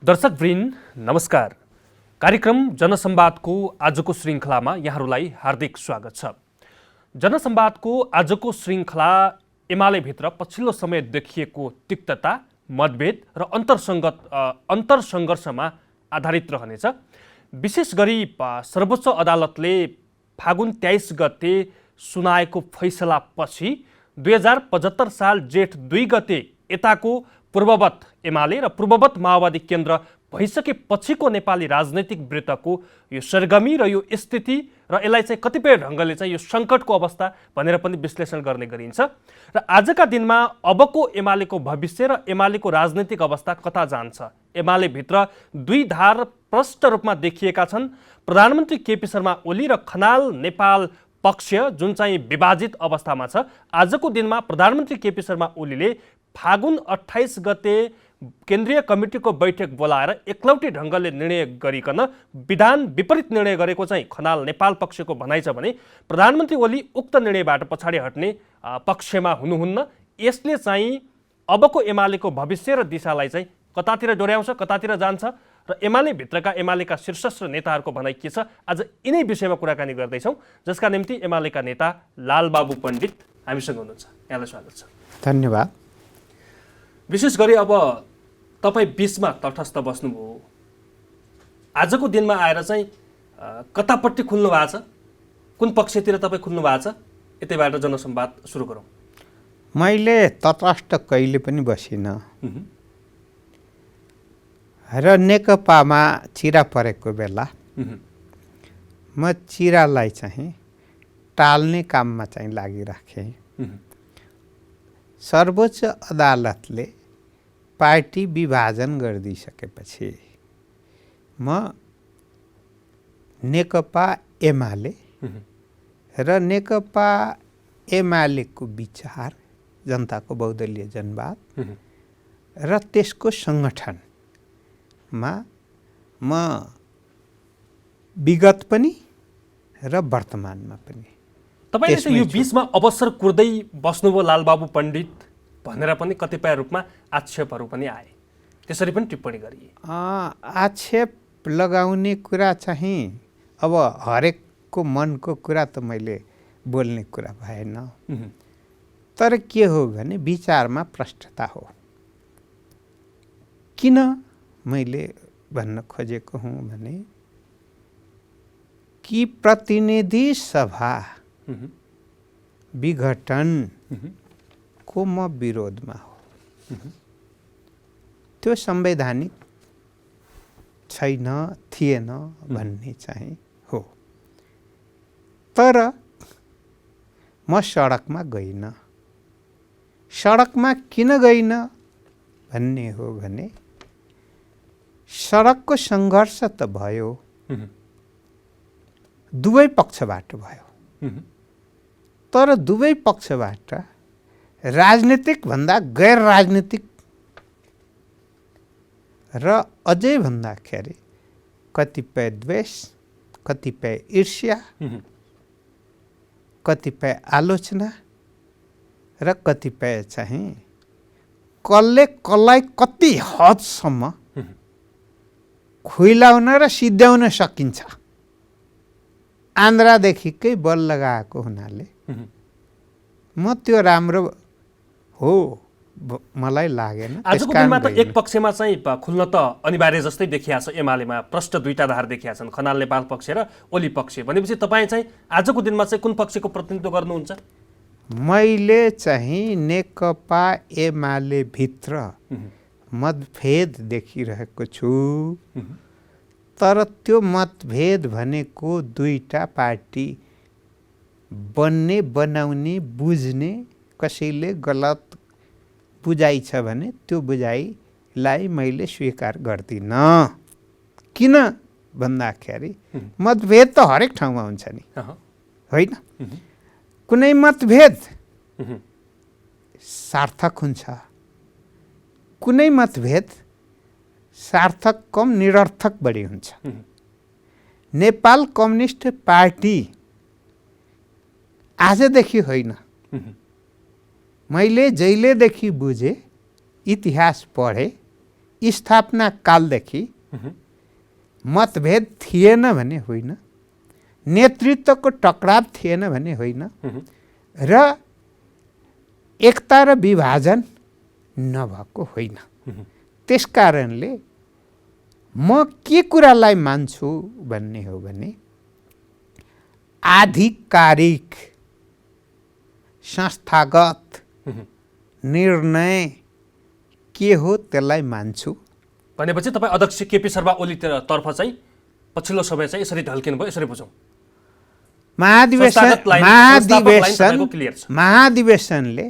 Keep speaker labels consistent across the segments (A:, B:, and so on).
A: दर्शकवृन्द नमस्कार। कार्यक्रम जनसंवादको आजको श्रृङ्खलामा यहाँहरूलाई हार्दिक स्वागत छ। जनसंवादको आजको श्रृङ्खला एमालेभित्र पछिल्लो समय देखिएको तिक्तता, मतभेद र अन्तरसङ्घर्षमा आधारित रहनेछ। विशेष गरी सर्वोच्च अदालतले फागुन 23 गते सुनाएको फैसलापछि 2075 साल जेठ 2 गते यताको पूर्ववत एमाले र पूर्ववत माओवादी केन्द्र भइसकेपछिको नेपाली राजनैतिक वृत्तको यो सरगमी र यो स्थिति र यसलाई चाहिँ कतिपय ढङ्गले चाहिँ यो सङ्कटको अवस्था भनेर पनि विश्लेषण गर्ने गरिन्छ। र आजका दिनमा अबको एमालेको भविष्य र एमालेको राजनैतिक अवस्था कता जान्छ, एमाले भित्र दुई धार प्रष्ट रूपमा देखिएका छन्। प्रधानमन्त्री केपी शर्मा ओली र खनाल नेपाल पक्ष जुन चाहिँ विभाजित अवस्थामा छ। आजको दिनमा प्रधानमन्त्री केपी शर्मा ओलीले फागुन 28 गते केन्द्रीय कमिटीको बैठक बोलाएर एकलौटी ढङ्गले निर्णय गरिकन विधान विपरीत निर्णय गरेको चाहिँ खनाल नेपाल पक्षको भनाइ छ भने प्रधानमन्त्री ओली उक्त निर्णयबाट पछाडि हट्ने पक्षमा हुनुहुन्न। यसले चाहिँ अबको एमालेको भविष्य र दिशालाई चाहिँ कतातिर डोर्याउँछ, कतातिर जान्छ र एमाले भित्रका एमालेका शीर्षस्थ नेताहरूको भनाइ के छ, आज यिनै विषयमा कुराकानी गर्दैछौँ। जसका निम्ति एमालेका नेता लालबाबु पण्डित हामीसँग हुनुहुन्छ। यहाँलाई स्वागत छ।
B: धन्यवाद।
A: विशेष गरी अब तपाईँ बिचमा तटस्थ बस्नुभयो, आजको दिनमा आएर चाहिँ कतापट्टि खुल्नु भएको छ, कुन पक्षतिर तपाईँ खुल्नु भएको छ, यतैबाट जनसंवाद सुरु गरौँ।
B: मैले तटस्थ कहिले पनि बसिनँ र नेकपामा चिरा परेको बेला म चिरालाई चाहिँ टाल्ने काममा चाहिँ लागिराखेँ। सर्वोच्च अदालतले पार्टी विभाजन गरिदिइसकेपछि म नेकपा एमाले र नेकपा एमालेको विचार, जनताको बहुदलीय जनवाद र त्यसको सङ्गठनमा म विगत पनि र वर्तमानमा पनि।
A: तपाईँले चाहिँ यो बिचमा अवसर कुर्दै बस्नुभयो लालबाबु पण्डित भनेर पनि कतिपय रूपमा आक्षेपहरू पनि आए, त्यसरी पनि टिप्पणी गरिए।
B: आक्षेप लगाउने कुरा चाहिँ अब हरेकको मनको कुरा त मैले बोल्ने कुरा भएन। तर के हो भने विचारमा प्रष्टता हो। किन मैले भन्न खोजेको हुँ भने कि प्रतिनिधि सभा विघटन को म विरोधमा हो। त्यो संवैधानिक छैन, थिएन भन्ने चाहिँ हो। तर म सडकमा गइनँ। सडकमा किन गइनँ भन्ने हो भने सडकको सङ्घर्ष त भयो, दुवै पक्षबाट भयो। तर दुवै पक्षबाट राजनीतिक भन्दा गैर राजनीतिक र अझै भन्दाखेरि कतिपय द्वेष, कतिपय ईर्ष्या, कतिपय आलोचना र कतिपय चाहिँ कसले कसलाई कति हदसम्म खुइलाउन र सिद्ध्याउन सकिन्छ, आन्द्रादेखिकै बल लगाएको हुनाले म त्यो राम्रो हो मलाई लागेन।
A: आजको दिनमा त एक पक्षमा चाहिँ खुल्न त अनिवार्य जस्तै देखिया छ। एमालेमा प्रष्ट दुईटा धार देखिया छन्, खनाल नेपाल पक्ष र ओली पक्ष। भनेपछि तपाईँ चाहिँ आजको दिनमा चाहिँ कुन पक्षको प्रतिनिधित्व गर्नुहुन्छ?
B: मैले चाहिँ नेकपा एमाले भित्र मतभेद देखिरहेको छु। तर त्यो मतभेद भनेको दुईटा पार्टी बन्ने, बनाउने, बुझ्ने, कसैले गलत बुझाइ छ भने त्यो बुझाइलाई मैले स्वीकार गर्दिनँ। किन भन्दाखेरि मतभेद त हरेक ठाउँमा हुन्छ नि, होइन? कुनै मतभेद सार्थक हुन्छ, कुनै मतभेद सार्थक कम निरर्थक बढी हुन्छ। नेपाल कम्युनिस्ट पार्टी आजदेखि होइन, मैले जहिलेदेखि बुझेँ, इतिहास पढेँ, स्थापना कालदेखि मतभेद थिएन भने होइन, नेतृत्वको टकराव थिएन भने होइन, र एकता र विभाजन नभएको होइन। त्यसकारणले म के कुरालाई मान्छु भन्ने हो भने आधिकारिक संस्थागत निर्णय के हो त्यसलाई मान्छु।
A: भनेपछि तपाईँ अध्यक्ष केपी शर्मा ओली तर्फ चाहिँ पछिल्लो समय चाहिँ यसरी ढल्किनु भयो, यसरी बुझौँ।
B: महाधिवेशनले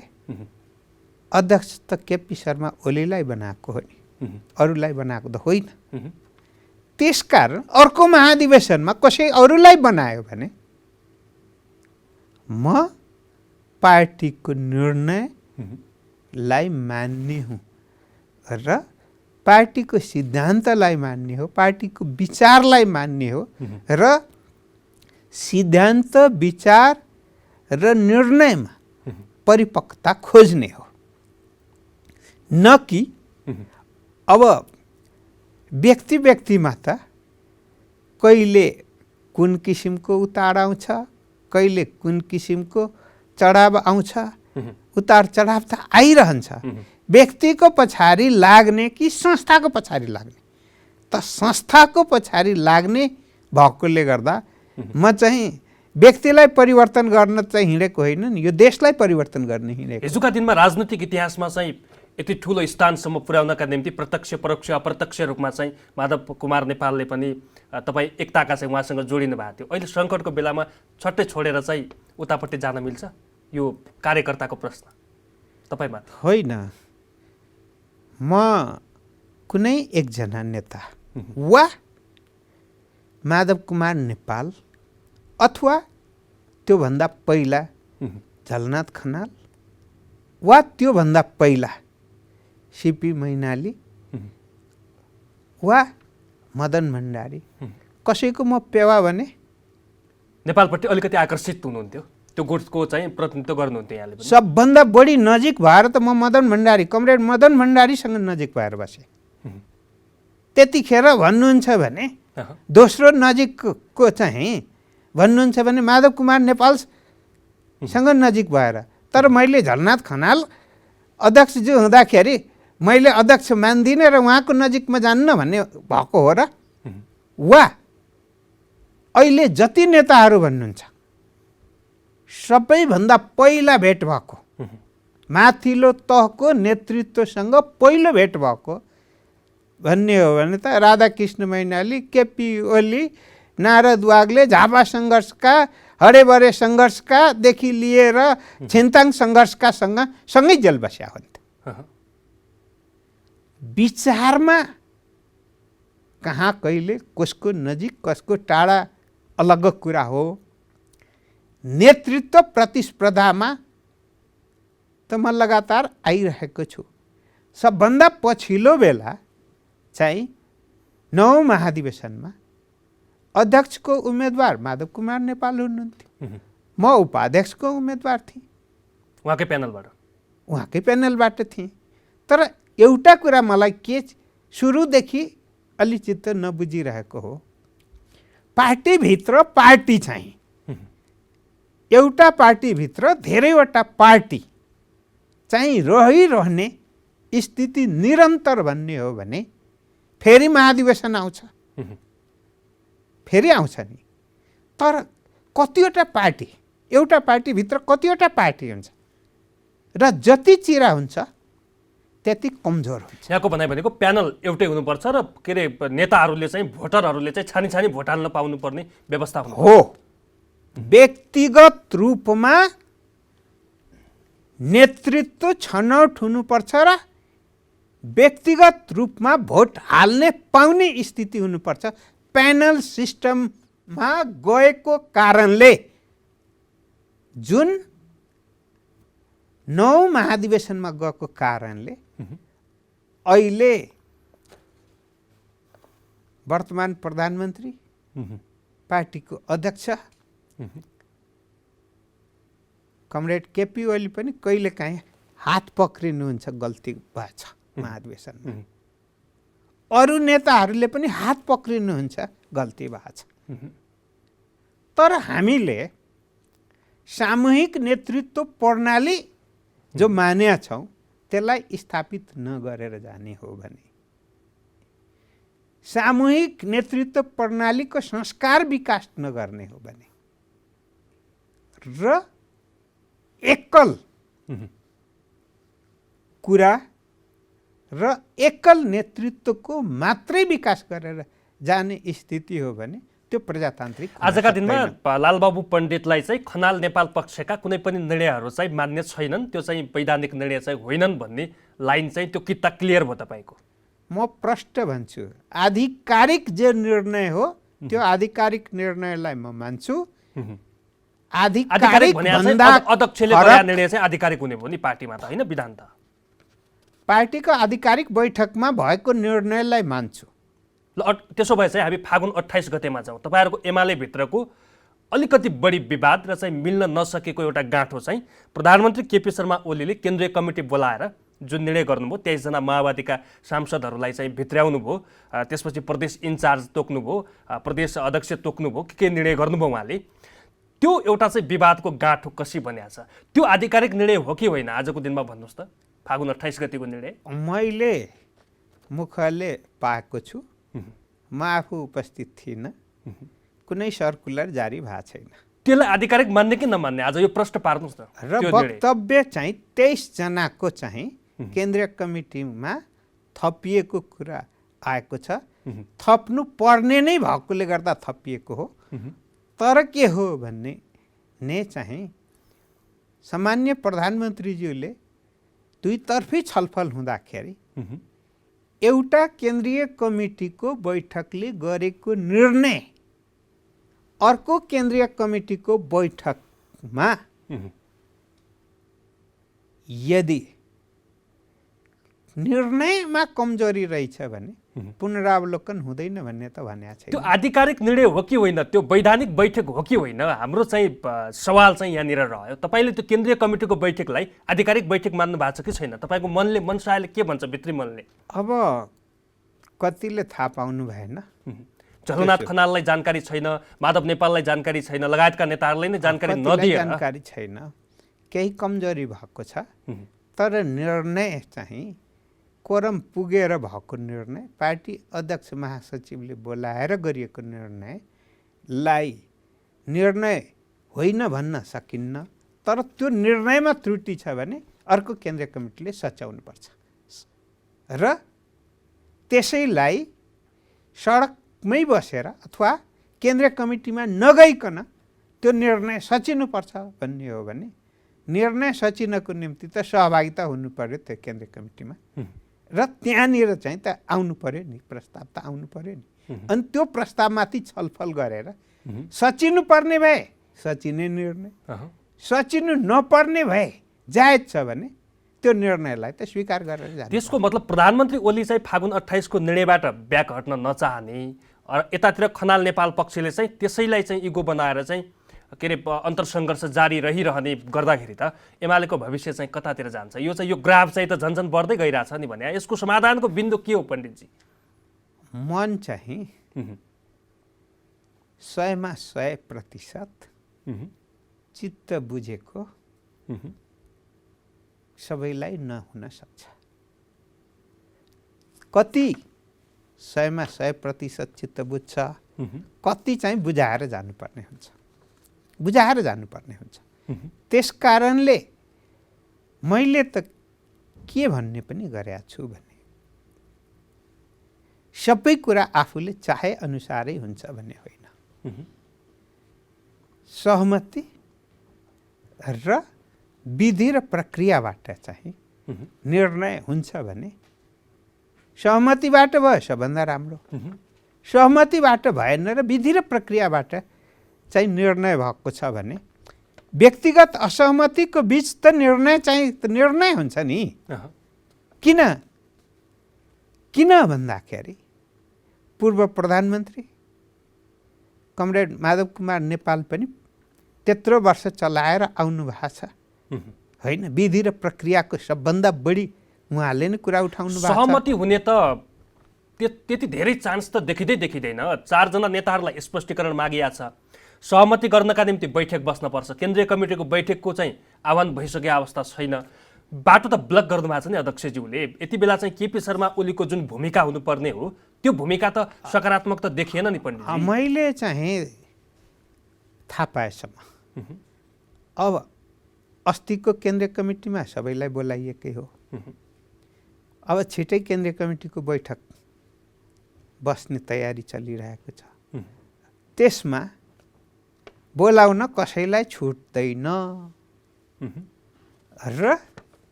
B: अध्यक्ष त केपी शर्मा ओलीलाई बनाएको हो नि, अरूलाई बनाएको त होइन। त्यसकारण अर्को महाधिवेशनमा कसै अरूलाई बनायो भने म पार्टीको निर्णयलाई मान्ने हुँ र पार्टीको सिद्धान्तलाई मान्ने हो, पार्टीको विचारलाई मान्ने हो र सिद्धान्त विचार र निर्णयमा परिपक्वता खोज्ने हो, न कि अब व्यक्ति व्यक्तिमा त कहिले कुन किसिमको उतार आउँछ, कहिले कुन किसिमको चढाव आउँछ। उतार चढाव त आइरहन्छ। व्यक्तिको पछाडि लाग्ने कि संस्थाको पछाडि लाग्ने, त संस्थाको पछाडि लाग्ने भएकोले गर्दा म चाहिँ व्यक्तिलाई परिवर्तन गर्न चाहिँ हिँडेको होइन नि, यो देशलाई परिवर्तन गर्ने हिँडेको।
A: हिजोका दिनमा राजनीतिक इतिहासमा चाहिँ यति ठुलो स्थानसम्म पुर्याउनका निम्ति प्रत्यक्ष परोक्ष अप्रत्यक्ष रूपमा चाहिँ माधव कुमार नेपालले पनि तपाईँ एकताका चाहिँ उहाँसँग जोडिनु भएको थियो। अहिले सङ्कटको बेलामा छट्टै छोडेर चाहिँ उतापट्टि जान मिल्छ? यो कार्यकर्ताको प्रश्न तपाईँमा
B: होइन। म कुनै एकजना नेता वा माधव कुमार नेपाल अथवा त्योभन्दा पहिला झलनाथ खनाल वा त्योभन्दा पहिला सिपी मैनाली वा मदन भण्डारी कसैको म पेवा भने
A: नेपालपट्टि अलिकति आकर्षित हुनुहुन्थ्यो, त्यो गुटको चाहिँ प्रतिनिधित्व गर्नुहुन्थ्यो यहाँले पनि।
B: सबभन्दा बढी नजिक भएर त म मदन भण्डारी, कमरेड मदन भण्डारीसँग नजिक भएर बसेँ। त्यतिखेर भन्नुहुन्छ भने दोस्रो नजिकको चाहिँ भन्नुहुन्छ भने माधव कुमार नेपालसँग नजिक भएर। तर मैले झलनाथ खनाल अध्यक्षज्यू हुँदाखेरि मैले अध्यक्ष मान्दिनँ र उहाँको नजिकमा जान्न भन्ने भएको हो र? वा अहिले जति नेताहरू भन्नुहुन्छ सबैभन्दा पहिला भेट भएको, माथिल्लो तहको नेतृत्वसँग पहिलो भेट भएको भन्ने हो भने त राधाकृष्ण मैनाली, केपी ओली, नारद वाग्ले झापा सङ्घर्षका, हरेबरे सङ्घर्षका देखि लिएर छिन्ताङ सङ्घर्षका सँगै जेल बस्या हुन्थ्यो। विचारमा कहाँ कहिले कसको नजिक कसको टाढा अलग कुरा हो। नेतृत्व प्रतिस्पर्धामा त म लगातार आइरहेको छु। सबभन्दा पछिल्लो बेला चाहिँ 9 महाधिवेशनमा अध्यक्षको उम्मेदवार माधव कुमार नेपाल हुनुहुन्थ्यो, म उपाध्यक्षको उम्मेदवार थिएँ, उहाँकै प्यानलबाट थिएँ। तर एउटा कुरा मलाई के सुरुदेखि अलि चित्त नबुझिरहेको हो, पार्टीभित्र पार्टी चाहिँ एउटा पार्टीभित्र धेरैवटा पार्टी चाहिँ रहिरहने स्थिति निरन्तर भन्ने हो भने फेरि महाधिवेशन आउँछ, फेरि आउँछ नि। तर कतिवटा पार्टी, एउटा पार्टीभित्र कतिवटा पार्टी हुन्छ र जति चिरा हुन्छ त्यति कमजोर हुन्छ।
A: यहाँको भनाइ भनेको प्यानल एउटै हुनुपर्छ र के अरे नेताहरूले चाहिँ भोटरहरूले चाहिँ छानी छानी भोट हाल्न पाउनुपर्ने व्यवस्था
B: हो। व्यक्तिगत रूपमा नेतृत्व छनौट हुनुपर्छ र व्यक्तिगत रूपमा भोट हाल्ने पाउने स्थिति हुनुपर्छ। प्यानल सिस्टममा गएको कारणले जुन 9 महाधिवेशनमा गएको कारणले अहिले वर्तमान प्रधानमन्त्री, पार्टीको अध्यक्ष कमरेड केपी ओली पनि कहिलेकाहीँ हात पक्रिनुहुन्छ, गल्ती भएछ महाधिवेशनमा। अरू नेताहरूले पनि हात पक्रिनुहुन्छ गल्ती भएको छ। तर हामीले सामूहिक नेतृत्व प्रणाली जो मान्या छौँ त्यसलाई स्थापित नगरेर जाने हो भने, सामूहिक नेतृत्व प्रणालीको संस्कार विकास नगर्ने हो भने र एकल कुरा र एकल नेतृत्वको मात्रै विकास गरेर जाने स्थिति हो भने त्यो प्रजातान्त्रिक हुन
A: आजका दिनमा
B: सक्दैन।
A: लालबाबु पण्डितलाई चाहिँ खनाल नेपाल पक्षका कुनै पनि निर्णयहरू चाहिँ मान्य छैनन्, त्यो चाहिँ वैधानिक निर्णय चाहिँ होइनन् भन्ने लाइन चाहिँ त्यो किता क्लियर भयो तपाईँको?
B: म प्रष्ट भन्छु, आधिकारिक जे निर्णय हो त्यो आधिकारिक निर्णयलाई म मान्छु।
A: आधिकारिक भने अध्यक्षले गरेका निर्णय चाहिँ आधिकारिक हुने भयो नि पार्टीमा त, होइन विधान त?
B: पार्टीको आधिकारिक बैठकमा भएको निर्णयलाई मान्छु।
A: ल त्यसो भए चाहिँ हामी फागुन 28 गतेमा जाउँ। तपाईँहरूको एमाले भित्रको अलिकति बढी विवाद र चाहिँ मिल्न नसकेको एउटा गाँठो चाहिँ प्रधानमन्त्री केपी शर्मा ओलीले केन्द्रीय कमिटी बोलाएर जुन निर्णय गर्नुभयो, 23 जना माओवादीका सांसदहरूलाई चाहिँ भित्र्याउनु भयो, त्यसपछि प्रदेश इन्चार्ज तोक्नुभयो, प्रदेश अध्यक्ष तोक्नुभयो, के निर्णय गर्नुभयो उहाँले, त्यो एउटा चाहिँ विवादको गाँठो कसी बन्या छ? त्यो आधिकारिक निर्णय हो कि होइन आजको दिनमा भन्नुहोस् त? फागुन 28 गतिको निर्णय
B: मैले मुखले पाएको छु, म आफू उपस्थित थिइनँ, कुनै सर्कुलर जारी भएको छैन।
A: त्यसलाई आधिकारिक मान्ने कि नमान्ने आज यो प्रश्न पार्नुहोस् न।
B: र वक्तव्य चाहिँ 23 जनाको चाहिँ केन्द्रीय कमिटीमा थपिएको कुरा आएको छ। थप्नु पर्ने नै भएकोले गर्दा थपिएको हो। तर के हो भन्ने ने चाहिँ सामान्य प्रधानमन्त्रीज्यूले दुईतर्फी छलफल हुँदाखेरि एउटा केन्द्रीय कमिटीको बैठकले गरेको निर्णय अर्को केन्द्रीय कमिटीको बैठकमा यदि निर्णयमा कमजोरी रहेछ भने पुनरावलोकन हुँदैन भन्ने त भनेको छैन।
A: त्यो आधिकारिक निर्णय हो कि होइन, त्यो वैधानिक बैठक हो कि होइन, हाम्रो चाहिँ सवाल चाहिँ यहाँनिर रह्यो। तपाईँले त्यो केन्द्रीय कमिटीको बैठकलाई आधिकारिक बैठक मान्नु भएको छ कि छैन? तपाईँको मनले, मनसायले के भन्छ, भित्री मनले?
B: अब कतिले थाहा पाउनु भएन।
A: झलनाथ खनाललाई जानकारी छैन, माधव नेपाललाई जानकारी छैन, लगायतका नेताहरूलाई नै जानकारी नदिएर
B: जानकारी छैन, केही कमजोरी भएको छ। तर निर्णय चाहिँ कोरम पुगेर भएको निर्णय, पार्टी अध्यक्ष महासचिवले बोलाएर गरिएको निर्णयलाई निर्णय होइन भन्न सकिन्न। तर त्यो निर्णयमा त्रुटि छ भने अर्को केन्द्रीय कमिटीले सच्याउनुपर्छ र त्यसैलाई सडकमै बसेर अथवा केन्द्रीय कमिटीमा नगइकन त्यो निर्णय सचिनुपर्छ भन्ने हो भने निर्णय सचिनको निम्ति त सहभागिता हुनु पर्यो त्यो केन्द्रीय कमिटीमा र त्यहाँनिर चाहिँ त आउनु पर्यो नि, प्रस्ताव त आउनु पर्यो नि। अनि त्यो प्रस्तावमाथि छलफल गरेर सचिनु पर्ने भए सचिने निर्णय, सचिनु नपर्ने भए जायज छ भने त्यो निर्णयलाई त स्वीकार गरेर जाने।
A: त्यसको मतलब प्रधानमन्त्री ओली चाहिँ फागुन 28 को निर्णयबाट ब्याक हट्न नचाहने, यतातिर खनाल नेपाल पक्षले चाहिँ त्यसैलाई चाहिँ इगो बनाएर चाहिँ के अरे अन्तरसङ्घर्ष जारी रहिरहने गर्दाखेरि त एमालेको भविष्य चाहिँ कतातिर जान्छ? यो चाहिँ यो ग्राफ चाहिँ त झन्झन बढ्दै गइरहेछ नि भने यसको समाधानको बिन्दु के हो पण्डितजी?
B: मन चाहिँ 100मा 100% चित्त बुझेको सबैलाई नहुन सक्छ। कति 100मा 100% चित्त बुझ्छ, कति चाहिँ बुझाएर जानुपर्ने हुन्छ, बुझाएर जानुपर्ने हुन्छ। त्यस कारणले मैले त के भन्ने पनि गरेको छु भने सबै कुरा आफूले चाहे अनुसारै हुन्छ भन्ने होइन। सहमति र विधि र प्रक्रियाबाट चाहिँ निर्णय हुन्छ भने सहमतिबाट भयो सबभन्दा राम्रो। सहमतिबाट भएन र विधि र प्रक्रियाबाट चाहिँ निर्णय भएको छ भने व्यक्तिगत असहमतिको बीच त निर्णय चाहिँ त निर्णय हुन्छ नि। किन किन भन्दाखेरि पूर्व प्रधानमन्त्री कमरेड माधव कुमार नेपाल पनि त्यत्रो वर्ष चलाएर आउनु भएको छ होइन। विधि र प्रक्रियाको सबभन्दा बढी उहाँले नै कुरा उठाउनु भएको छ।
A: सहमति हुने त त्यति धेरै चान्स त देखिँदैन। 4 जना नेताहरूलाई स्पष्टीकरण मागिया छ, सहमति गर्नका निम्ति बैठक बस्नुपर्छ, केन्द्रीय कमिटीको बैठकको चाहिँ आह्वान भइसकेको अवस्था छैन, बाटो त ब्लक गर्नुभएको छ नि अध्यक्षज्यूले। यति बेला चाहिँ केपी शर्मा ओलीको जुन भूमिका हुनुपर्ने हो त्यो भूमिका त सकारात्मक त देखिएन नि पण्डितजी।
B: मैले चाहिँ थाहा पाएसम्म अब अस्तिको केन्द्रीय कमिटीमा सबैलाई बोलाइएकै हो। अब छिटै केन्द्रीय कमिटीको बैठक बस्ने तयारी चलिरहेको छ। त्यसमा बोलाउन कसैलाई छुट्दैन र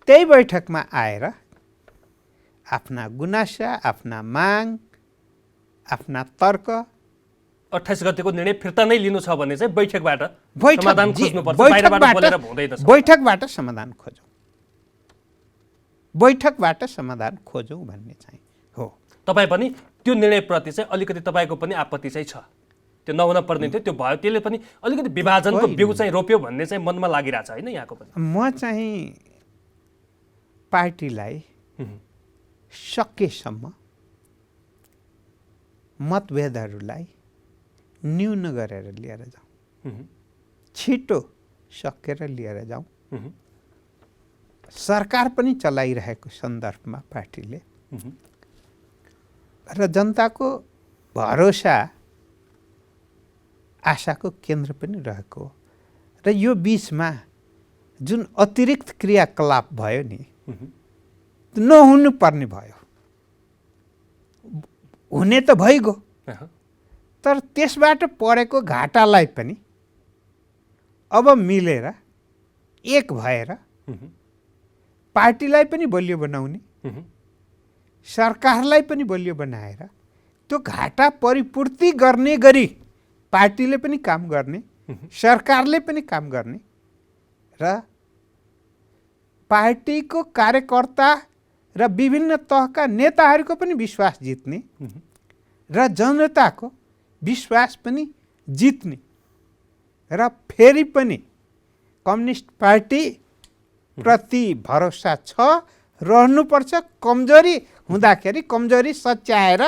B: त्यही बैठकमा आएर आफ्ना गुनासा, आफ्ना माग, आफ्ना तर्क
A: 28 गतेको निर्णय फिर्ता नै लिनु छ भने चाहिँ बैठकबाट समाधान खोज्नुपर्छ, बाहिरबाट बोलेर हुँदैन।
B: बैठकबाट समाधान खोजौँ, बैठकबाट समाधान खोजौँ भन्ने चाहिँ हो।
A: तपाईँ पनि त्यो निर्णयप्रति चाहिँ अलिकति तपाईँको पनि आपत्ति चाहिँ छ, त्यो नहुन पर्ने थियो, त्यो भयो, त्यसले पनि अलिकति विभाजनको बिउ चाहिँ रोप्यो भन्ने चाहिँ मनमा लागिरहेछ होइन यहाँको पनि।
B: म चाहिँ पार्टीलाई सकेसम्म मतभेदहरूलाई न्यून गरेर लिएर जाउँ, छिटो सकेर लिएर जाउँ। सरकार पनि चलाइरहेको सन्दर्भमा पार्टीले र जनताको भरोसा आशाको केन्द्र पनि रहेको र यो बीचमा जुन अतिरिक्त क्रियाकलाप भयो नि नहुनु पर्ने भयो, हुने त भइगयो, तर त्यसबाट परेको घाटालाई पनि अब मिलेर एक भएर पार्टीलाई पनि बलियो बनाउने, सरकारलाई पनि बलियो बनाएर त्यो घाटा परिपूर्ति गर्ने गरी पार्टीले पनि काम गर्ने, सरकारले पनि काम गर्ने र पार्टीको कार्यकर्ता र विभिन्न तहका नेताहरूको पनि विश्वास जित्ने र जनताको विश्वास पनि जित्ने र फेरि पनि कम्युनिस्ट पार्टी प्रति भरोसा छ, रहनुपर्छ। कमजोरी हुँदाखेरि कमजोरी सच्याएर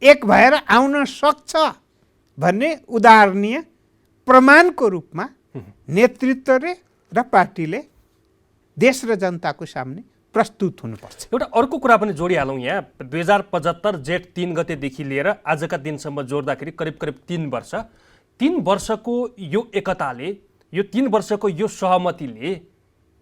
B: एक भएर आउन सक्छ भन्ने उदाहरणीय प्रमाणको रूपमा नेतृत्वले र पार्टीले देश र जनताको सामने प्रस्तुत हुनुपर्छ।
A: एउटा अर्को कुरा पनि जोडिहालौँ यहाँ। 2075 जेठ 3 गतेदेखि लिएर आजका दिनसम्म जोड्दाखेरि करिब 3 वर्ष, 3 वर्षको यो एकताले, यो 3 वर्षको यो सहमतिले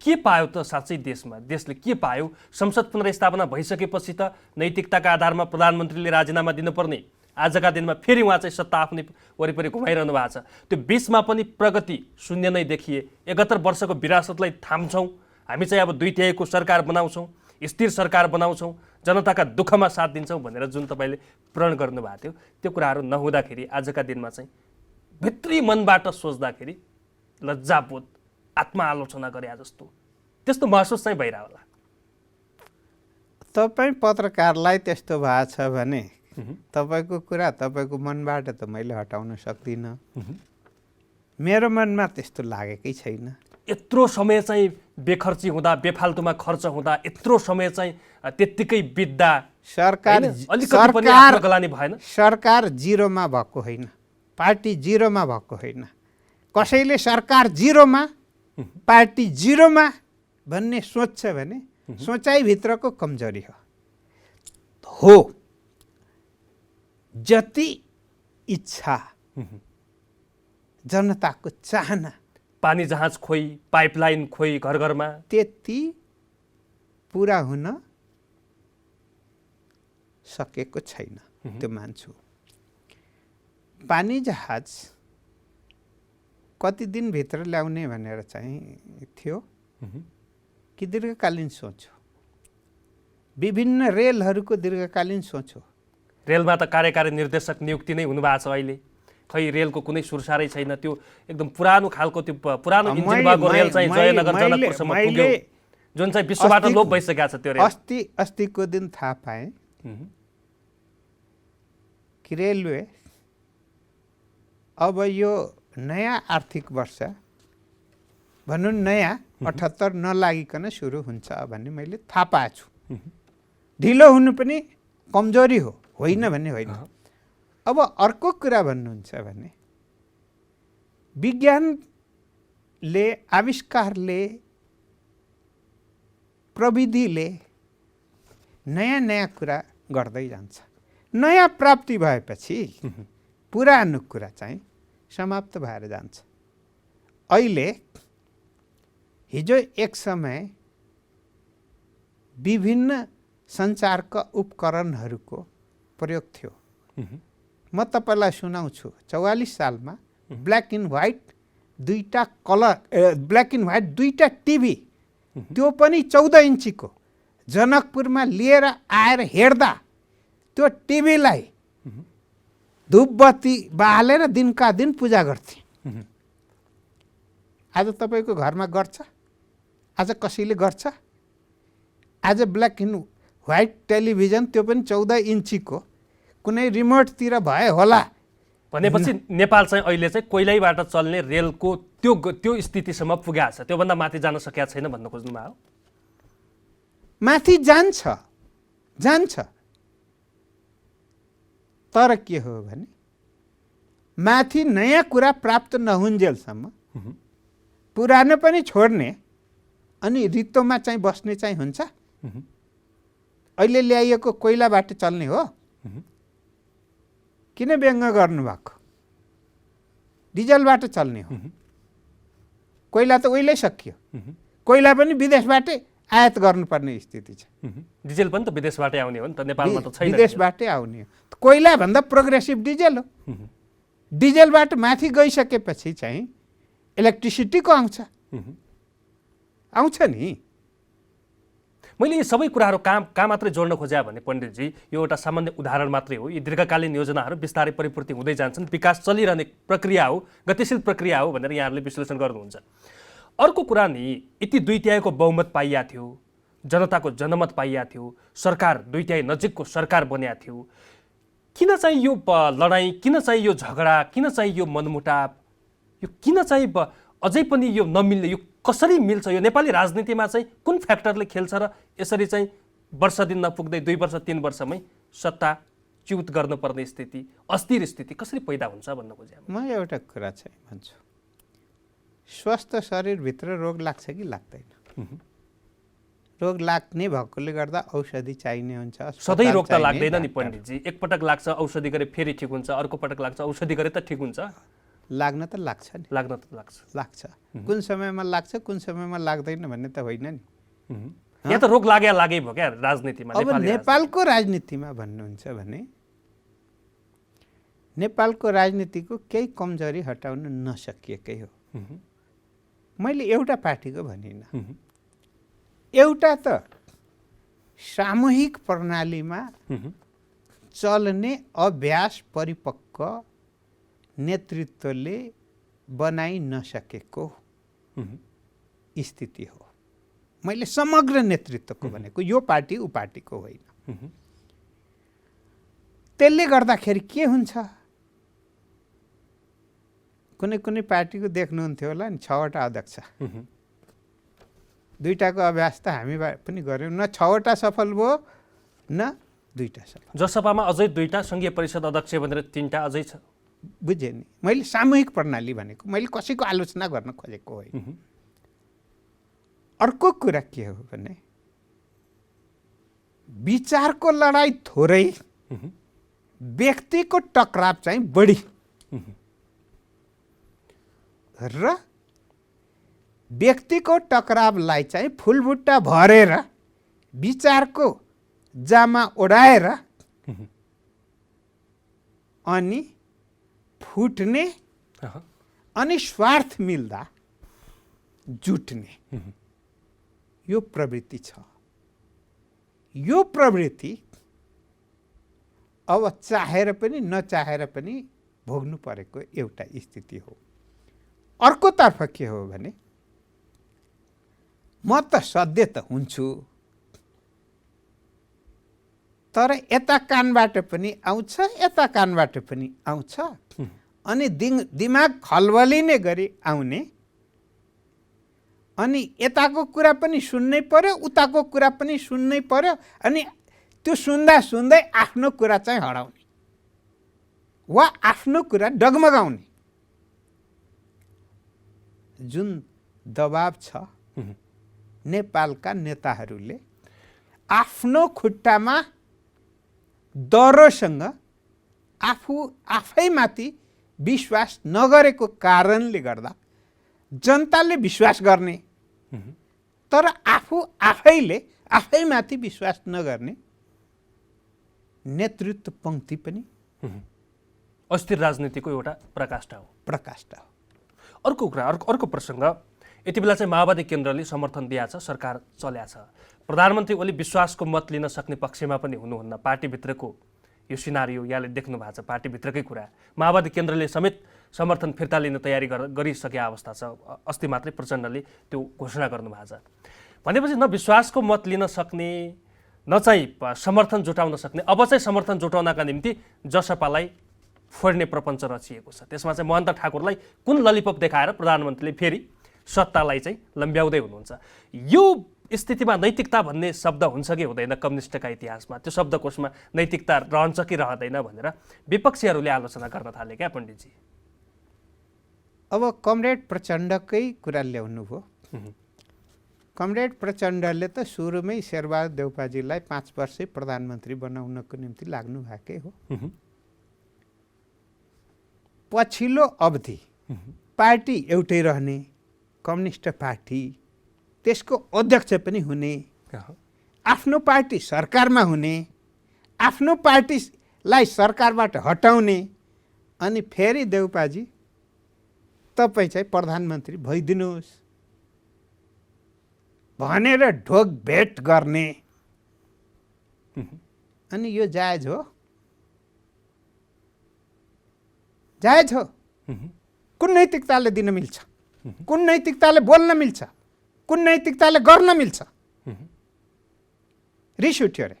A: के पायो त साँच्चै देशमा? देशले के पायो? संसद पुनर्स्थापना भइसकेपछि त नैतिकताका आधारमा प्रधानमन्त्रीले राजीनामा दिनुपर्ने, आजका दिनमा फेरि उहाँ चाहिँ सत्ता आफ्नै वरिपरि घुमाइरहनु भएको छ। त्यो बिचमा पनि प्रगति शून्य नै देखिए। 71 वर्षको विरासतलाई थाम्छौँ, हामी चाहिँ अब 2/3 सरकार बनाउँछौँ, स्थिर सरकार बनाउँछौँ, जनताका दुःखमा साथ दिन्छौँ भनेर जुन तपाईँले प्रण गर्नुभएको थियो, त्यो कुराहरू नहुँदाखेरि आजका दिनमा चाहिँ भित्री मनबाट सोच्दाखेरि लज्जाबोध, आत्मआलोचना गरे जस्तो त्यस्तो महसुस चाहिँ भइरह होला।
B: तपाईँ पत्रकारलाई त्यस्तो भएको छ भने तपाईँको कुरा तपाईँको मनबाट त मैले हटाउन सक्दिनँ। मेरो मनमा त्यस्तो लागेकै छैन।
A: यत्रो समय चाहिँ बेखर्ची हुँदा, बेफाल्तुमा खर्च हुँदा, यत्रो समय चाहिँ त्यत्तिकै बित्दा सरकार भएन।
B: सरकार जिरोमा भएको होइन, पार्टी जिरोमा भएको होइन। कसैले सरकार जिरोमा, पार्टी जिरोमा भन्ने सोच्छ भने सोचाइभित्रको कमजोरी हो। जति इच्छा, जनताको चाहना,
A: पानी जहाज खोइ, पाइपलाइन खोइ घर घरमा,
B: त्यति पुरा हुन सकेको छैन, त्यो मान्छु। पानी जहाज कति दिनभित्र ल्याउने भनेर चाहिँ थियो कि दीर्घकालीन सोच हो? विभिन्न रेलहरूको दीर्घकालीन सोच हो।
A: रेलमा त कार्यकारी निर्देशक नियुक्ति नै हुनुभएको छ अहिले। खै रेलको कुनै सुरसारै छैन। त्यो एकदम पुरानो खालको, त्यो पुरानो इन्जिन भएको रेल चाहिँ जयनगर जनकपुरसम्म पुग्यो, जुन चाहिँ विश्वबाट लोप भइसकेको छ त्यो रेल।
B: अस्तिको दिन थाहा पाएँ कि रेलवे अब यो नयाँ आर्थिक वर्ष भनौँ नयाँ 78 नलागिकन सुरु हुन्छ भन्ने मैले थाहा पाएको छु। ढिलो हुनु पनि कमजोरी हो, होइन भने होइन। अब अर्को कुरा भन्नुहुन्छ भने विज्ञानले, आविष्कारले, प्रविधिले नयाँ नयाँ कुरा गर्दै जान्छ। नयाँ प्राप्ति भएपछि पुरानो कुरा चाहिँ समाप्त भएर जान्छ। अहिले हिजो एक समय विभिन्न सञ्चारका उपकरणहरूको प्रयोग थियो। म तपाईँलाई सुनाउँछु, 44 सालमा ब्ल्याक एन्ड व्हाइट दुईटा टिभी, त्यो पनि 14 इन्चीको, जनकपुरमा लिएर आएर हेर्दा त्यो टिभीलाई धूपबत्ती बालेर दिनका दिन पूजा गर्थे। आज तपाईँको घरमा गर्छ? आज कसैले गर्छ? आज ब्ल्याक एन्ड व्हाइट टेलिभिजन, त्यो पनि 14 इन्चीको, कुनै रिमोटतिर भए होला
A: भनेपछि नेपाल चाहिँ अहिले चाहिँ कोइलाबाट चल्ने रेलको त्यो स्थितिसम्म पुगेको छ, त्योभन्दा माथि जान सकेका छैन भन्न खोज्नुभयो हो?
B: माथि जान्छ, तर के हो भने माथि नयाँ कुरा प्राप्त नहुन्जेलसम्म पुरानो पनि छोड्ने अनि रित्तोमा चाहिँ बस्ने चाहिँ हुन्छ। अहिले ल्याइएको कोइलाबाट चल्ने हो, किन व्यङ्ग गर्नुभएको? डिजलबाट चल्ने हो। कोइला त उहिल्यै सकियो, कोइला पनि विदेशबाटै आयात गर्नुपर्ने स्थिति छ।
A: डिजेल पनि त विदेशबाटै आउने हो नि त, नेपालमा त छैन।
B: विदेशबाटै आउने हो। कोइला भन्दा प्रोग्रेसिभ डिजेल हो। डिजेलबाट माथि गइसकेपछि चाहिँ इलेक्ट्रिसिटीको आउँछ नि।
A: मैले यी सबै कुराहरू कहाँ मात्रै जोड्न खोजेँ भने पण्डितजी, यो एउटा सामान्य उदाहरण मात्रै हो। यी दीर्घकालीन योजनाहरू बिस्तारै परिपूर्ति हुँदै जान्छन्, विकास चलिरहने प्रक्रिया हो, गतिशील प्रक्रिया हो भनेर यहाँहरूले विश्लेषण गर्नुहुन्छ। अर्को कुरा नि, यति 2/3 बहुमत पाइया थियो, जनताको जनमत पाइया थियो, सरकार 2/3 नजिकको सरकार बन्या थियो, किन चाहिँ यो लडाइँ, किन चाहिँ यो झगडा, किन चाहिँ यो मनमुटाव, यो किन चाहिँ अझै पनि यो नमिल्ने, यो कसरी मिल्छ? यो नेपाली राजनीतिमा चाहिँ कुन फ्याक्टरले खेल्छ र यसरी चाहिँ वर्ष दिन नपुग्दै 2 वर्ष 3 वर्षमै सत्ता च्युत गर्नुपर्ने स्थिति, अस्थिर स्थिति कसरी पैदा हुन्छ भन्न खोजेँ।
B: म एउटा कुरा चाहिँ भन्छु, स्वस्थ शरीरभित्र रोग लाग्छ कि लाग्दैन? रोग लाग्ने भएकोले गर्दा औषधि चाहिने हुन्छ।
A: सधैँ रोग त लाग्दैन नि पण्डितजी, एकपटक लाग्छ औषधि गरे फेरि ठिक हुन्छ, अर्को पटक लाग्छ औषधि गरे त ठिक हुन्छ।
B: लाग्न त लाग्छ नि, लाग्छ। कुन समयमा लाग्छ, कुन समयमा लाग्दैन भन्ने त होइन नि।
A: यहाँ त रोग लागै भयो क्या राजनीतिमा।
B: अब नेपालको राजनीतिमा भन्नुहुन्छ भने नेपालको राजनीतिको केही कमजोरी हटाउन नसकिएकै हो। मैले एउटा पार्टीको भनिनँ, एउटा त सामूहिक प्रणालीमा चल्ने अभ्यास परिपक्व नेतृत्वले बनाइ नसकेको स्थिति हो। मैले समग्र नेतृत्वको भनेको, यो पार्टी ऊ पार्टीको होइन। त्यसले गर्दाखेरि के हुन्छ, कुनै पार्टीको देख्नुहुन्थ्यो होला नि 6वटा अध्यक्ष, 2टाको अभ्यास त हामी पनि गऱ्यौँ, न 6वटा सफल भयो न 2टा सफल।
A: जसपामा अझै 2टा सङ्घीय परिषद अध्यक्ष भनेर 3टा अझै छ।
B: बुझेँ नि, मैले सामूहिक प्रणाली भनेको, मैले कसैको आलोचना गर्न खोजेको होइन। अर्को कुरा के हो भने विचारको लडाइँ थोरै, व्यक्तिको टकराव चाहिँ बढी, र व्यक्तिको टकरावलाई चाहिँ फुलबुट्टा भरेर विचारको जामा ओढाएर अनि फुट्ने अनि स्वार्थ मिल्दा जुट्ने यो प्रवृत्ति छ। यो प्रवृत्ति अब चाहेर पनि नचाहेर पनि भोग्नु परेको एउटा स्थिति हो। अर्कोतर्फ के हो भने म त सधैँ त हुन्छु, तर यता कानबाट पनि आउँछ, यता कानबाट पनि आउँछ, अनि दिमाग खलबलिने गरी आउने, अनि यताको कुरा पनि सुन्नै पर्यो, उताको कुरा पनि सुन्नै पर्यो, अनि त्यो सुन्दा सुन्दै आफ्नो कुरा चाहिँ हराउने वा आफ्नो कुरा डगमगाउने जुन दबाब छ नेपालका नेताहरूले आफ्नो खुट्टामा दरोसँग आफैमाथि विश्वास नगरेको कारणले गर्दा जनताले विश्वास गर्ने तर आफैले आफैमाथि विश्वास नगर्ने नेतृत्व पङ्क्ति पनि
A: अस्थिर राजनीतिको एउटा प्रकाष्ठा
B: हो।
A: अर्को कुरा अर्को प्रसङ्ग यति बेला चाहिँ माओवादी केन्द्रले समर्थन दिएको छ, सरकार चल्या छ, प्रधानमन्त्री ओली विश्वासको मत लिन सक्ने पक्षमा पनि हुनुहुन्न। पार्टीभित्रको यो सिनारियो यहाँले देख्नु भएको छ, पार्टीभित्रकै कुरा। माओवादी केन्द्रले समेत समर्थन फिर्ता लिन तयारी गरिसकेको अवस्था छ। अस्ति मात्रै प्रचण्डले त्यो घोषणा गर्नुभएको छ। भनेपछि न विश्वासको मत लिन सक्ने न चाहिँ समर्थन जुटाउन सक्ने, अब चाहिँ समर्थन जुटाउनका निम्ति जसपालाई फोड्ने प्रपञ्च रचिएको छ। त्यसमा चाहिँ महन्त ठाकुरलाई कुन ललिपप देखाएर प्रधानमन्त्रीले फेरि सत्तालाई चाहिँ लम्ब्याउँदै हुनुहुन्छ। यो स्थितिमा नैतिकता भन्ने शब्द हुन्छ कि हुँदैन कम्युनिस्टका इतिहासमा, त्यो शब्दकोशमा नैतिकता रहन्छ कि रहँदैन भनेर विपक्षीहरूले आलोचना गर्न थाले क्या पण्डितजी?
B: अब कमरेड प्रचण्डकै कुरा ल्याउनु भयो। कमरेड प्रचण्डले त सुरुमै शेरबहादुर देउपाजीलाई 5 वर्षै प्रधानमन्त्री बनाउनको निम्ति लाग्नु भएकै हो। पछिल्लो अवधि पार्टी एउटै रहने, कम्युनिस्ट पार्टी, त्यसको अध्यक्ष पनि हुने, आफ्नो पार्टी सरकारमा हुने, आफ्नो पार्टीलाई सरकारबाट हटाउने, अनि फेरि देउपाजी तपाईँ चाहिँ प्रधानमन्त्री भइदिनुहोस् भनेर ढोग भेट गर्ने। अनि यो जायज हो? जायज हो? कुन नैतिकताले दिन मिल्छ? कुन नैतिकताले बोल्न मिल्छ? कुन नैतिकताले गर्न मिल्छ? रिस उठ्यो रे।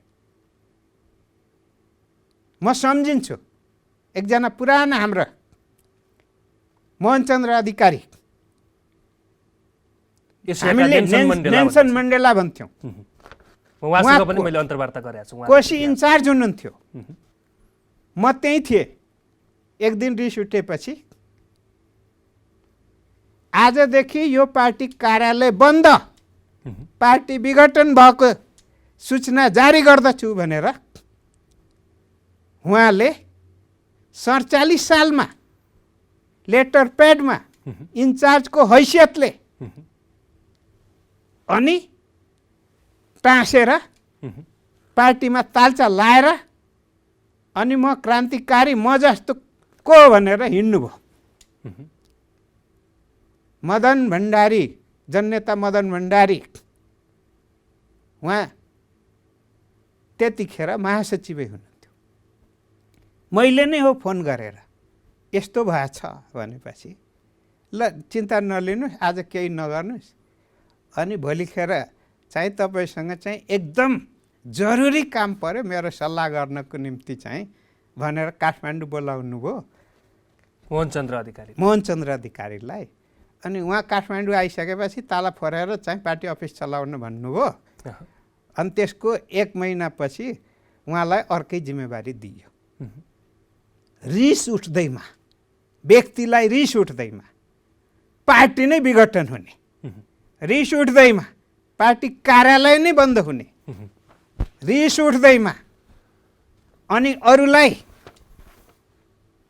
B: म सम्झिन्छु एकजना पुराना हाम्रा मोहनचन्द्र अधिकारी, हामीले नेल्सन मण्डेला भन्थ्यौँ, कोशी इन्चार्ज हुनुहुन्थ्यो। म त्यहीँ थिएँ। एक दिन रिस उठेपछि आजदेखि यो पार्टी कार्यालय बन्द, पार्टी विघटन भएको सूचना जारी गर्दछु भनेर उहाँले 47 सालमा लेटर प्याडमा इन्चार्जको हैसियतले अनि टाँसेर पार्टीमा तालचा लाएर अनि म क्रान्तिकारी, म जस्तो को भनेर हिँड्नुभयो। मदन भण्डारी, जननेता मदन भण्डारी, उहाँ त्यतिखेर महासचिवै हुनुहुन्थ्यो। मैले नै हो फोन गरेर यस्तो भएछ भनेपछि, ल चिन्ता नलिनुहोस्, आज केही नगर्नुहोस्, अनि भोलिखेर चाहिँ तपाईँसँग चाहिँ एकदम जरुरी काम पर्यो, मेरो सल्लाह गर्नको निम्ति चाहिँ भनेर काठमाडौँ बोलाउनु भयो मोहनचन्द्र अधिकारीलाई। अनि उहाँ काठमाडौँ आइसकेपछि ताला फोरेर चाहिँ पार्टी अफिस चलाउन भन्नुभयो। अनि त्यसको 1 महिनापछि उहाँलाई अर्कै जिम्मेवारी दियो। रिस उठ्दैमा, व्यक्तिलाई रिस उठ्दैमा पार्टी नै विघटन हुने, रिस उठ्दैमा पार्टी कार्यालय नै बन्द हुने, रिस उठ्दैमा अनि अरूलाई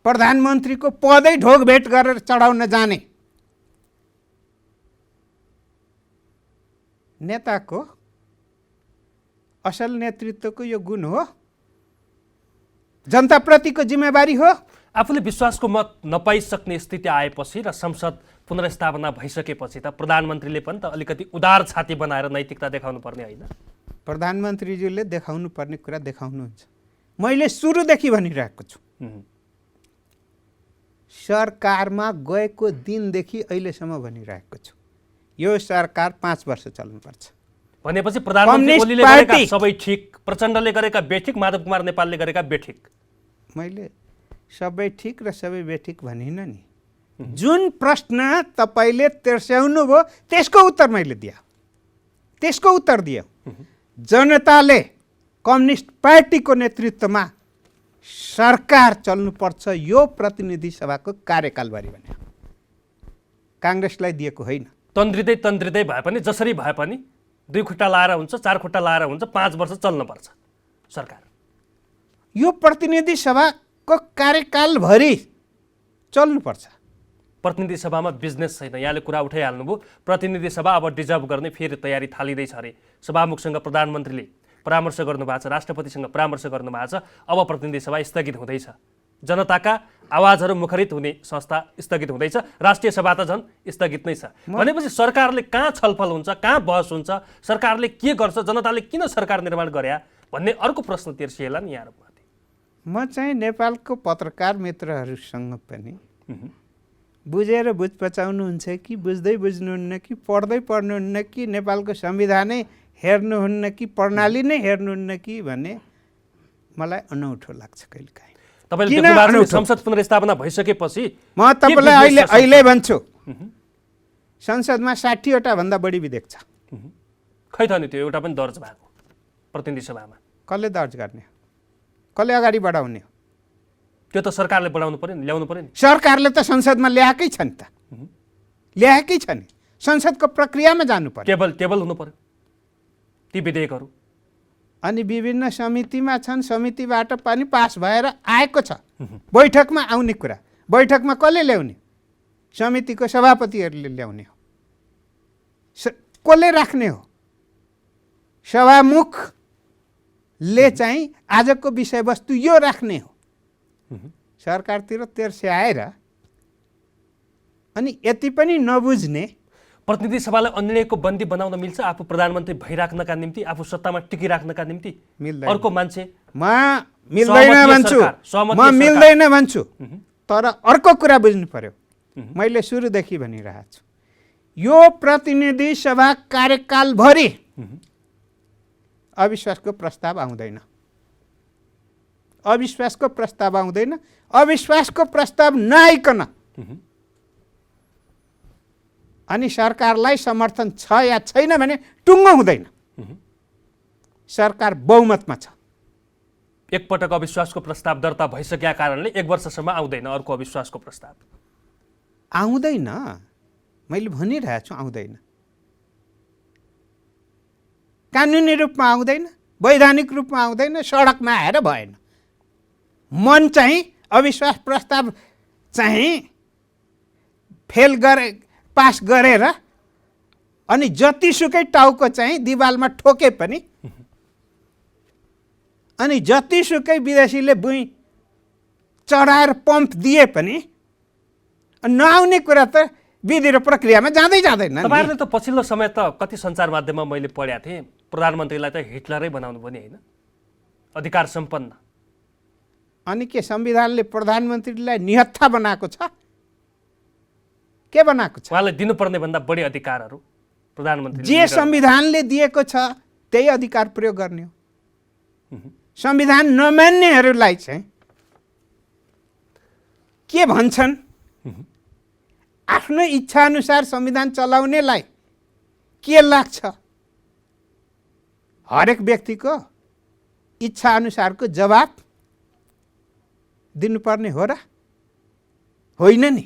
B: प्रधानमन्त्रीको पदै ढोग भेट गरेर चढाउन जाने नेताको असल नेतृत्वको यो गुण हो? जनताप्रतिको जिम्मेवारी हो?
A: आफूले विश्वासको मत नपाइसक्ने स्थिति आएपछि र संसद पुनर्स्थापना भइसकेपछि त प्रधानमन्त्रीले पनि त अलिकति उदार छाती बनाएर नैतिकता देखाउनु पर्ने होइन?
B: प्रधानमन्त्रीज्यूले देखाउनु पर्ने कुरा देखाउनुहुन्छ। मैले सुरुदेखि भनिरहेको छु, सरकारमा गएको दिनदेखि अहिलेसम्म भनिरहेको छु, यो सरकार 5 वर्ष चल्नुपर्छ।
A: भनेपछि प्रधानमन्त्री ओलीले गरेका सबै ठिक, प्रचण्डले गरेका बेठिक, माधव कुमार नेपालले गरेका बेठिक? मैले सबै ठिक र सबै बेठिक भनिनँ नि। जुन प्रश्न तपाईँले तेर्स्याउनु भयो त्यसको उत्तर मैले दिएँ, त्यसको उत्तर दिएँ। जनताले
B: कम्युनिस्ट पार्टीको नेतृत्वमा सरकार चल्नुपर्छ, यो प्रतिनिधि सभाको कार्यकालभरि भने काङ्ग्रेसलाई दिएको होइन।
A: तन्त्रिँदै भए पनि जसरी भए पनि 2 खुट्टा लाएर हुन्छ, 4 खुट्टा लाएर हुन्छ, 5 वर्ष चल्नुपर्छ सरकार।
B: यो प्रतिनिधि सभाको कार्यकालभरि चल्नुपर्छ।
A: प्रतिनिधि सभामा बिजनेस छैन, यहाँले कुरा उठाइहाल्नुभयो। प्रतिनिधि सभा अब डिजर्भ गर्ने फेरि तयारी थालिँदैछ अरे। सभामुखसँग प्रधानमन्त्रीले परामर्श गर्नुभएको छ, राष्ट्रपतिसँग परामर्श गर्नुभएको छ। अब प्रतिनिधि सभा स्थगित हुँदैछ, जनताका आवाजहरू मुखरित हुने संस्था स्थगित हुँदैछ, राष्ट्रिय सभा त झन् स्थगित नै छ। भनेपछि सरकारले कहाँ छलफल हुन्छ, कहाँ बहस हुन्छ, सरकारले के गर्छ, जनताले किन सरकार निर्माण गरे भन्ने अर्को प्रश्न तिर्सिएला नि यहाँहरूमाथि।
B: म चाहिँ नेपालको पत्रकार मित्रहरूसँग पनि बुझेर बुझ पचाउनुहुन्छ कि बुझ्दै बुझ्नुहुन्न कि पढ्दै पढ्नुहुन्न कि नेपालको संविधानै हेर्नुहुन्न कि प्रणाली नै हेर्नुहुन्न कि भन्ने मलाई अनौठो लाग्छ कहिलेकाहीँ।
A: तपाईँले संसद पुनर्स्थापना भइसकेपछि
B: म तपाईँलाई अहिले भन्छु, संसदमा 60वटा भन्दा बढी विधेयक छ।
A: खै त नि त्यो एउटा पनि दर्ज भएको प्रतिनिधि सभामा
B: कसले दर्ज गर्ने, कसले अगाडि बढाउने?
A: त्यो त सरकारले बढाउनु पर्यो नि, ल्याउनु पर्यो नि।
B: सरकारले त संसदमा ल्याएकै छ नि त, ल्याएकै छ नि, संसदको प्रक्रियामा जानु पर्यो,
A: टेबल हुनु पर्यो ती विधेयकहरू।
B: अनि विभिन्न समितिमा छन्, समितिबाट पनि पास भएर आएको छ। बैठकमा आउने कुरा, बैठकमा कसले ल्याउने? समितिको सभापतिहरूले ल्याउने हो। कसले राख्ने हो? सभामुखले चाहिँ आजको विषयवस्तु यो राख्ने हो। सरकारतिर तेर्स्याएर अनि यति पनि नबुझ्ने।
A: प्रतिनिधि सभालाई अन्यायको बन्दी बनाउन मिल्छ आफू प्रधानमन्त्री भइराख्नका निम्ति, आफू सत्तामा टिकिराख्नका निम्ति?
B: मिल्दैन।
A: अर्को मान्छे
B: म मिल्दैन भन्छु, तर अर्को कुरा बुझ्नु पर्यो। मैले सुरुदेखि भनिरहेको छु, यो प्रतिनिधि सभा कार्यकालभरि अविश्वासको प्रस्ताव आउँदैन, अविश्वासको प्रस्ताव आउँदैन। अविश्वासको प्रस्ताव नआइकन अनि सरकारलाई समर्थन छ या छैन भने टुङ्गो हुँदैन। सरकार बहुमतमा छ।
A: एकपटक अविश्वासको प्रस्ताव दर्ता भइसकेका कारणले 1 वर्षसम्म आउँदैन अर्को अविश्वासको प्रस्ताव।
B: आउँदैन, मैले भनिरहेको छु, आउँदैन। कानुनी रूपमा आउँदैन, वैधानिक रूपमा आउँदैन, सडकमा आएर भएन। मन चाहिँ अविश्वास प्रस्ताव चाहिँ फेल गरे, पास गरेर अनि जतिसुकै टाउको चाहिँ दिवालमा ठोके पनि अनि जतिसुकै विदेशीले भुइँ चढाएर पम्प दिए पनि नआउने कुरा त विधि र प्रक्रियामा जाँदै जाँदैन।
A: तपाईँहरूले त पछिल्लो समय त कति सञ्चार माध्यममा मैले पढेको थिएँ, प्रधानमन्त्रीलाई त हिटलरै बनाउनु पनि होइन, अधिकार सम्पन्न।
B: अनि के संविधानले प्रधानमन्त्रीलाई निहत्था बनाएको छ? के बनाएको छ?
A: उहाँलाई दिनुपर्ने भन्दा बढी अधिकारहरू प्रधानमन्त्री
B: जे संविधानले दिएको छ त्यही अधिकार प्रयोग गर्ने हो। संविधान नमान्नेहरूलाई चाहिँ के भन्छन्? आफ्नो इच्छा अनुसार संविधान चलाउनेलाई के लाग्छ? हरेक व्यक्तिको इच्छा अनुसारको जवाब दिनुपर्ने हो र होइन नि?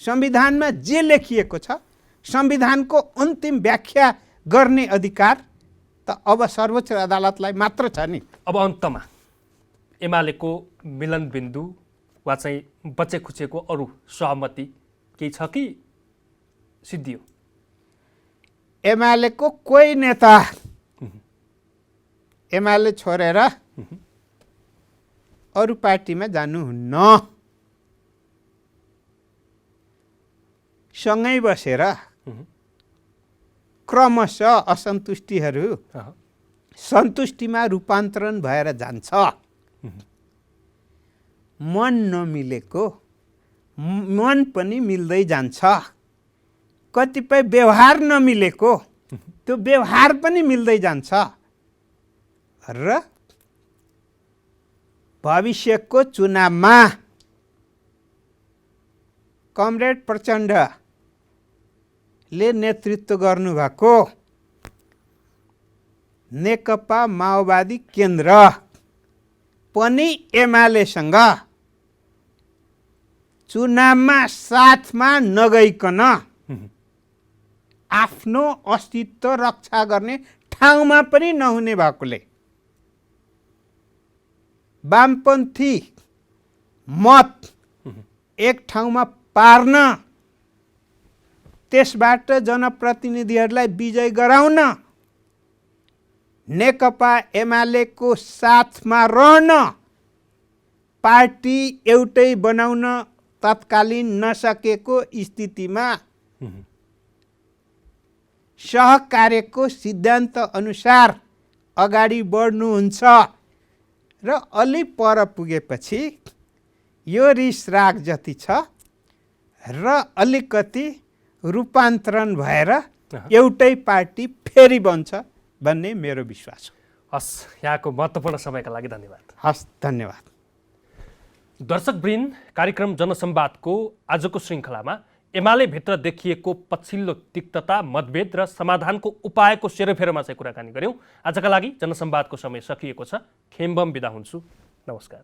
B: संविधानमा जे लेखिएको छ, संविधानको अन्तिम व्याख्या गर्ने अधिकार त अब सर्वोच्च अदालतलाई मात्र छ नि।
A: अब अन्तमा एमालेको मिलन बिन्दु वा चाहिँ बचे खुचेको अरू सहमति केही छ कि सिद्धियो?
B: एमालेको कोही नेता एमाले छोडेर अरू पार्टीमा जानुहुन्न। सँगै बसेर क्रमशः असन्तुष्टिहरू सन्तुष्टिमा रूपान्तरण भएर जान्छ। मन नमिलेको मन पनि मिल्दै जान्छ, कतिपय व्यवहार नमिलेको त्यो व्यवहार पनि मिल्दै जान्छ र भविष्यको चुनावमा कमरेड प्रचण्डले नेतृत्व गर्नुभएको नेकपा माओवादी केन्द्र पनि एमालेसँग चुनावमा साथमा नगइकन आफ्नो अस्तित्व रक्षा गर्ने ठाउँमा पनि नहुने भएकोले वामपन्थी मत एक ठाउँमा पार्न, त्यसबाट जनप्रतिनिधिहरूलाई विजय गराउन, नेकपा एमालेको साथमा रहन, पार्टी एउटै बनाउन तत्कालीन नसकेको स्थितिमा सहकार्यको सिद्धान्त अनुसार अगाडि बढ्नुहुन्छ र अलि पर पुगेपछि यो रिस राग जति छ र अलिकति रूपान्तरण भएर एउटै पार्टी फेरि बन्छ भन्ने मेरो विश्वास हो।
A: हस्, यहाँको महत्त्वपूर्ण समयका लागि धन्यवाद।
B: हस्, धन्यवाद।
A: दर्शकवृन्द, कार्यक्रम जनसंवादको आजको श्रृङ्खलामा एमाले भित्र देखिएको पछिल्लो तिक्तता, मतभेद र समाधानको उपायको सेरोफेरोमा चाहिँ कुराकानी गर्यौँ। आजका लागि जनसंवादको समय सकिएको छ। खेम्बम बिदा हुन्छु। नमस्कार।